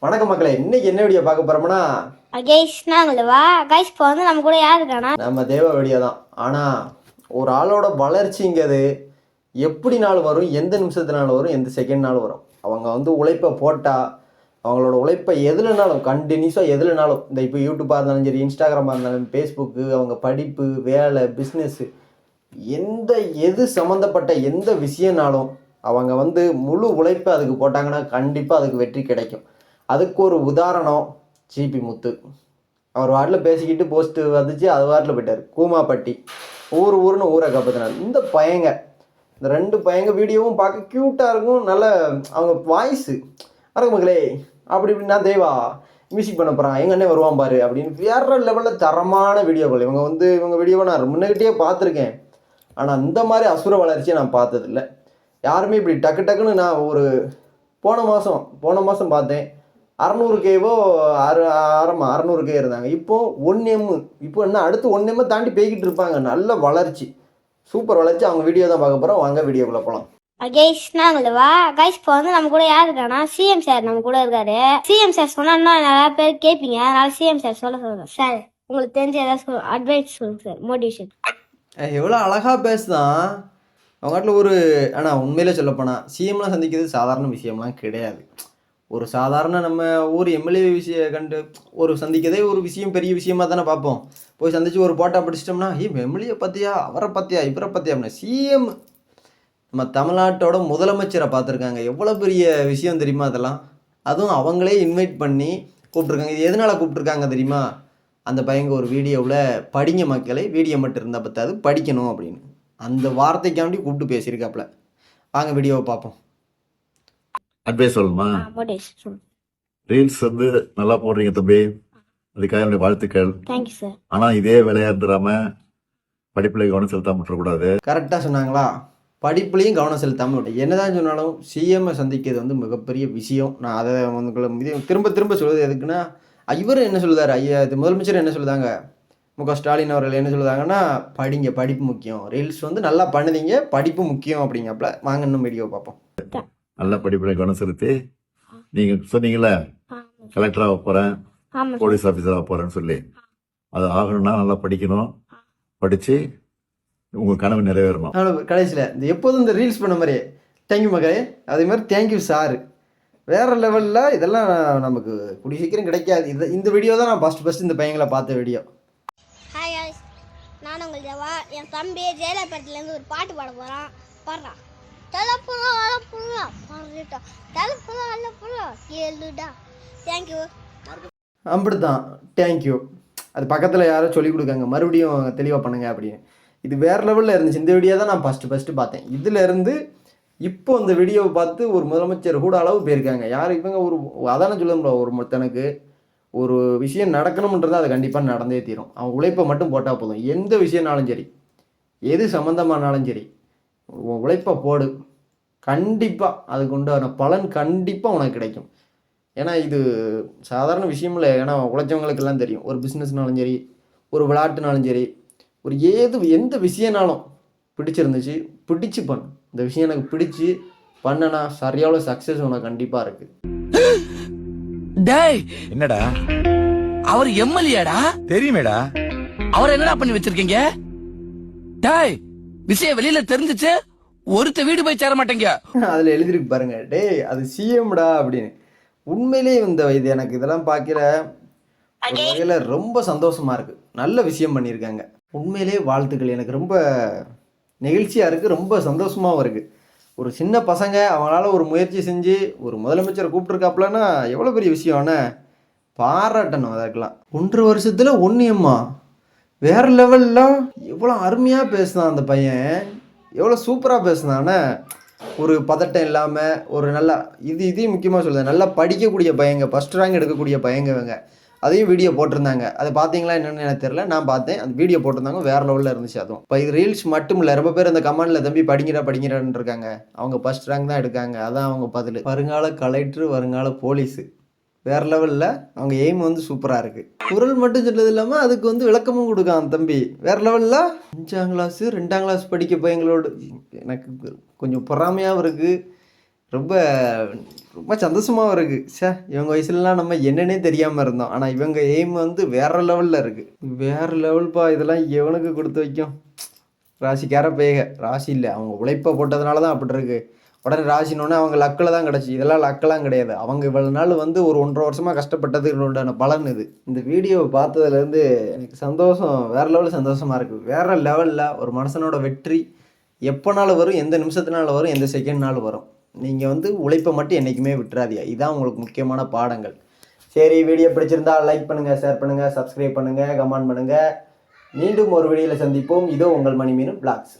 வணக்கம் மக்களே, இன்னைக்கு என்ன வீடியோ பார்க்க போறோம்னா கைஸ் இப்போ வந்து நம்ம கூட யார் இருக்கானா நம்ம தேவ வீடியோ தான். ஆனால் ஒரு ஆளோட வளர்ச்சிங்கிறது எப்படி நாள் வரும், எந்த நிமிஷத்துனால வரும், எந்த செகண்ட்னாலும் வரும். அவங்க வந்து உழைப்பை போட்டால் அவங்களோட உழைப்பை எதுலனாலும் கண்டினியூஸாக எதுலனாலும் இந்த இப்போ யூடியூப்பாக இருந்தாலும் சரி, இன்ஸ்டாகிராமாக இருந்தாலும், ஃபேஸ்புக்கு, அவங்க படிப்பு, வேலை, பிஸ்னஸ்ஸு, எது சம்மந்தப்பட்ட எந்த விஷயம்னாலும் அவங்க வந்து முழு உழைப்பை அதுக்கு போட்டாங்கன்னா கண்டிப்பாக அதுக்கு வெற்றி கிடைக்கும். அதுக்கு ஒரு உதாரணம் ஜிபி முத்து. அவர் வாட்டில் பேசிக்கிட்டு போஸ்ட்டு வந்துச்சு, அது வாட்டில் போயிட்டார். கூமாப்பட்டி ஊருன்னு ஊரை காப்பாற்றினார். இந்த ரெண்டு பையங்க வீடியோவும் பார்க்க க்யூட்டாக இருக்கும். நல்ல அவங்க வாய்ஸு வணக்கம் மக்களே அப்படி இப்படின்னா தேவா மியூசிக் பண்ண போகிறான், எங்கள் அண்ணன் வருவான் பாரு அப்படின்னு வேற லெவலில் தரமான வீடியோக்கள். இவங்க வீடியோவை நான் முன்னாடியே பார்த்துருக்கேன். ஆனால் இந்த மாதிரி அசுர வளர்ச்சியை நான் பார்த்ததில்லை. யாருமே இப்படி டக்குன்னு நான் ஒரு போன மாதம் பார்த்தேன். 600Kவோ 600K இருந்தாங்க. இப்போது 1M. இப்போ என்ன அடுத்து 1M தாண்டி போய்கிட்டு இருப்பாங்க. நல்ல வளர்ச்சி, சூப்பர் வளர்ச்சி. அவங்க வீடியோ தான் பார்க்க போகிறோம். வாங்க வீடியோக்குள்ளே போகலாம். கைஸ் இப்போ வந்து நம்ம கூட யார் இருக்கானா சிஎம் சார் நம்ம கூட இருக்காரு. சிஎம் சார் சொன்னா நிறைய பேர் கேட்பீங்க, அதனால சிஎம் சார் சொல்லுங்க சார். உங்களுக்கு தெரிஞ்ச ஏதாவது அட்வைஸ் சொல்லுங்க சார், மோட்டிவேஷன். எவ்வளோ அழகாக பேசுதான் அவங்க நாட்டில். ஆனால் உண்மையிலே சொல்லப்போனால் சிஎம்லாம் சந்திக்கிறது சாதாரண விஷயம்லாம் கிடையாது. ஒரு சாதாரண நம்ம ஊர் எம்எல்ஏ ஒரு சந்திக்கதே ஒரு விஷயம், பெரிய விஷயமா தானே பார்ப்போம். போய் சந்திச்சு ஒரு போட்டோ பிடிச்சிட்டோம்னா எம்எல்ஏ பார்த்தியா, அவரை பார்த்தியா, இவரை பார்த்தியா அப்படின்னா சிஎம் நம்ம தமிழ்நாட்டோட முதலமைச்சரை பார்த்துருக்காங்க. எவ்வளோ பெரிய விஷயம் தெரியுமா அதெல்லாம். அதுவும் அவங்களே இன்வைட் பண்ணி கூப்பிட்ருக்காங்க. இது எதனால் கூப்பிட்ருக்காங்க தெரியுமா? அந்த பையங்க ஒரு வீடியோவில் படிங்க மக்களே, வீடியோ மட்டும் இருந்தால் பத்தாது படிக்கணும் அப்படின்னு அந்த வார்த்தைக்காண்டி கூப்பிட்டு பேசியிருக்காப்புல. வாங்க வீடியோவை பார்ப்போம். அட்வைஸ் சொல்லணுமா? ரீல்ஸ் வந்து நல்லா போடுறீங்க தம்பி, அதுக்காக என்னுடைய வாழ்த்துக்கள். ஆனா இதே வேலையா இருந்துடாம படிப்புல கவனம் செலுத்தாம விட்டுறக்கூடாது. கரெக்டாக சொன்னாங்களா? படிப்புலையும் கவனம் செலுத்தாமல் விட்டு என்னதான் சொன்னாலும் சிஎம்ஐ சந்திக்கிறது வந்து மிகப்பெரிய விஷயம். நான் அதை திரும்ப சொல்லுவது எதுக்குன்னா, இவர் என்ன சொல்லுதாரு, முதலமைச்சர் என்ன சொல்லுதாங்க, முக ஸ்டாலின் அவர்கள் என்ன சொல்லுதாங்கன்னா, படிங்க, படிப்பு முக்கியம், ரீல்ஸ் வந்து நல்லா பண்ணுதீங்க, படிப்பு முக்கியம் அப்படிங்கப்பல. வாங்க இன்னும் வீடியோ பார்ப்போம். நல்ல படிப்புல கவனம் செலுத்தி, நீங்க சொன்னீங்கல்ல கலெக்டராக போறேன், போலீஸ் ஆஃபீஸராக போறேன்னு சொல்லி, அது ஆகணும்னா நல்லா படிக்கணும், படிச்சு உங்க கனவு நிறைவேறணும். கடைசியில் இந்த எப்போதும் இந்த ரீல்ஸ் பண்ண மாதிரியே தேங்க்யூ மகளே, அதே மாதிரி தேங்க்யூ சார், வேற லெவலில். இதெல்லாம் நமக்கு கூடிய சீக்கிரம் கிடைக்காது. இந்த வீடியோ தான் நான் ஃபர்ஸ்ட் இந்த பையங்களை பார்த்த வீடியோ. ஹாய் காய்ஸ், நான் உங்கள் தேவா. என் தம்பி ஜெயலலிதாலேருந்து ஒரு பாட்டு பாட போகிறான், பாடுறான். அப்படிதான் தேங்க்யூ. அது பக்கத்தில் யாரோ சொல்லிக் கொடுக்காங்க, மறுபடியும் தெளிவாக பண்ணுங்க அப்படின்னு. இது வேறு லெவலில் இருந்துச்சு. இந்த வீடியோ தான் நான் ஃபஸ்ட்டு பார்த்தேன். இதிலேருந்து இப்போ இந்த வீடியோவை பார்த்து ஒரு முதலமைச்சர் கூட அளவு போயிருக்காங்க. யார் இவங்க ஒரு அதானே சொல்ல முடியாது. ஒரு மொத்தனுக்கு ஒரு விஷயம் நடக்கணும்ன்றது அது கண்டிப்பாக நடந்தே தீரும். அவன் உழைப்பை மட்டும் போட்டால் போதும். எந்த விஷயம்னாலும் சரி, எது சம்மந்தமானாலும் சரி, உழைப்பை போடு, கண்டிப்பாக அதுக்கு உண்டான பலன் கண்டிப்பாக உனக்கு கிடைக்கும். ஏன்னா இது சாதாரண விஷயம் இல்லை. ஏன்னா உழைச்சவங்களுக்கெல்லாம் தெரியும். ஒரு பிஸ்னஸ்னாலும் சரி, ஒரு விளையாட்டுனாலும் சரி, ஒரு எந்த விஷயம்னாலும் பிடிச்சிருந்துச்சு, பிடிச்சு பண்ணு. இந்த விஷயம் எனக்கு பிடிச்சு பண்ணனா சரியான சக்ஸஸ் உனக்கு கண்டிப்பாக இருக்கு. டேய் என்னடா அவர் எம்எல்ஏடா? தெரியுமேடா. அவர் என்னடா பண்ணி வச்சிருக்கீங்க? டேய் விஷயம் வெளியில தெரிஞ்சிச்சு, ஒருத்த வீடு போய் சேர மாட்டேங்க. அதுல எழுதிருக்கு பாருங்க, டேய் அது சிஎம்டா அப்படின்னு. உண்மையிலேயே இது எனக்கு இதெல்லாம் பார்க்கல ஒரு வகையில் ரொம்ப சந்தோஷமா இருக்கு. நல்ல விஷயம் பண்ணியிருக்காங்க. உண்மையிலேயே வாழ்த்துக்கள். எனக்கு ரொம்ப நெகிழ்ச்சியாக இருக்குது, ரொம்ப சந்தோஷமாகவும் இருக்குது. ஒரு சின்ன பசங்க அவங்களால ஒரு முயற்சி செஞ்சு ஒரு முதலமைச்சரை கூப்பிட்டுருக்காப்புலன்னா எவ்வளோ பெரிய விஷயம்னா பாராட்டணும். அதற்கெல்லாம் 1.5 வருஷத்தில் 1M வேற லெவலில் எவ்வளோ அருமையாக பேசுனான் அந்த பையன், எவ்வளோ சூப்பராக பேசுனானே. ஒரு பதட்டம் இல்லாமல் ஒரு நல்லா இதையும் முக்கியமாக சொல்லுது, நல்லா படிக்கக்கூடிய பையங்க, ஃபஸ்ட் ரேங்க் எடுக்கக்கூடிய பையங்க. அதையும் வீடியோ போட்டிருந்தாங்க. அதை பார்த்தீங்களா என்னென்னு எனக்கு தெரியல, நான் பார்த்தேன். அந்த வீடியோ போட்டிருந்தாங்க, வேறு லெவலில் இருந்துச்சு. அதுவும் இப்போ இது ரீல்ஸ் மட்டும் இல்லை, ரொம்ப பேர் அந்த கமெண்டில் தம்பி படிங்கிறான்னு இருக்காங்க. அவங்க ஃபஸ்ட் ரேங்க் தான் எடுக்காங்க, அதான் அவங்க பதில். வருங்கால கலெக்டர், வருங்கால போலீஸு, வேறு லெவலில் அவங்க எய்ம் வந்து சூப்பராக இருக்குது. குரல் மட்டும் சொன்னது இல்லாமல் அதுக்கு வந்து விளக்கமும் கொடுக்கான் தம்பி, வேறு லெவலில். 5ஆம் கிளாஸு 2ஆம் கிளாஸ் படிக்க பையங்களோடு எனக்கு கொஞ்சம் பொறாமையாகவும் இருக்குது. ரொம்ப ரொம்ப சந்தோஷமாகவும் இருக்குது. இவங்க வயசுலலாம் நம்ம என்னன்னே தெரியாமல் இருந்தோம். ஆனால் இவங்க எய்ம் வந்து வேறு லெவலில் இருக்குது. வேறு லெவல்ப்பா. இதெல்லாம் எவனுக்கு கொடுத்து வைக்கும்? ராசிக்கார பேக. ராசி இல்லை, அவங்க உழைப்பை போட்டதுனால தான் அப்படி இருக்குது. உடனே ராசினோடனே அவங்க லக்கில் தான் கிடச்சி. இதெல்லாம் லக்கெல்லாம் கிடையாது. அவங்க இவ்வளோ நாள் வந்து ஒரு 1.5 வருஷமாக கஷ்டப்பட்டதுக்கு உண்டான பலன் இது. இந்த வீடியோவை பார்த்ததுலேருந்து எனக்கு சந்தோஷம், வேறு லெவலில் சந்தோஷமாக இருக்குது. வேறு லெவலில் ஒரு மனுஷனோட வெற்றி எப்போனாலும் வரும், எந்த நிமிஷத்தினாலும் வரும், எந்த செகண்ட்னாலும் வரும். நீங்கள் வந்து உழைப்பை மட்டும் என்றைக்குமே விட்டுறாதீங்க. இதுதான் உங்களுக்கு முக்கியமான பாடங்கள். சரி, வீடியோ பிடிச்சிருந்தா லைக் பண்ணுங்கள், ஷேர் பண்ணுங்கள், சப்ஸ்கிரைப் பண்ணுங்கள், கமெண்ட் பண்ணுங்கள். மீண்டும் ஒரு வீடியோவில் சந்திப்போம். இதோ உங்கள் மணிமீனு பிளாக்ஸ்.